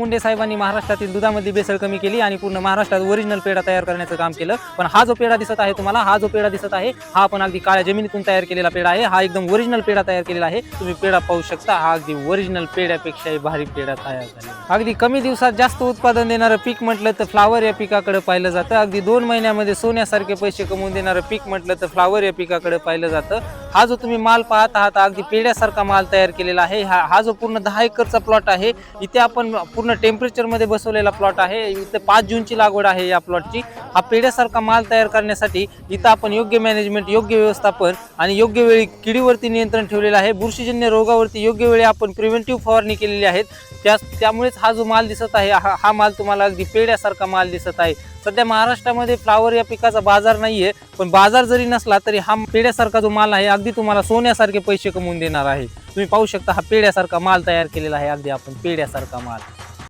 मुंडे साहेबांनी महाराष्ट्रातील दुधामध्ये भेसळ कमी केली आणि पूर्ण महाराष्ट्रात ओरिजिनल पेढा तयार करण्याचं काम केलं। पण हा जो पेढा दिसत आहे तुम्हाला, हा जो पेढा दिसत आहे हा पण अगदी काळ्या जमिनीतून तयार केलेला पेढा आहे। हा एकदम ओरिजिनल पेढा तयार केलेला आहे। तुम्ही पेढा पाहू शकता, हा अगदी ओरिजिनल पेढ्यापेक्षाही भारी पेढा तयार झाला। अगदी कमी दिवसात जास्त उत्पादन देणारं पीक म्हटलं तर फ्लावर या पिकाकडे पाहिलं जातं। अगदी 2 महिन्यामध्ये सोन्यासारखे पैसे कमवून देणारं पीक म्हटलं तर फ्लावर या पिकाकडे पाहिलं जातं। हा जो तुम्ही माल पाहत आहात अगदी पेढ्यासारखा माल तयार केलेला आहे। हा जो पूर्ण 10 एकरचा प्लॉट आहे, इथे आपण पूर्ण टेम्परेचर मध्ये बसवलेला प्लॉट आहे। इथे 5 जूनची लागवड आहे या प्लॉटची। हा पेढ्यासारखा माल तयार करण्यासाठी इथं आपण योग्य मॅनेजमेंट, योग्य व्यवस्थापन आणि योग्य वेळी किडीवरती नियंत्रण ठेवलेलं आहे। बुरशीजन्य रोगावरती योग्य वेळी आपण प्रिव्हेंटिव्ह फवारणी केलेली आहे। त्यामुळेच हा जो माल दिसत आहे हा माल तुम्हाला अगदी पेढ्यासारखा माल दिसत आहे। सध्या महाराष्ट्रामध्ये फ्लावर या पिकाचा बाजार नाहीये, पण बाजार जरी नसला तरी हा पेढ्यासारखा जो माल आहे अगदी तुम्हाला सोन्यासारखे पैसे कमवून देणार आहे। तुम्ही पाहू शकता हा पेढ्यासारखा माल तयार केलेला आहे, अगदी आपण पेढ्यासारखा माल।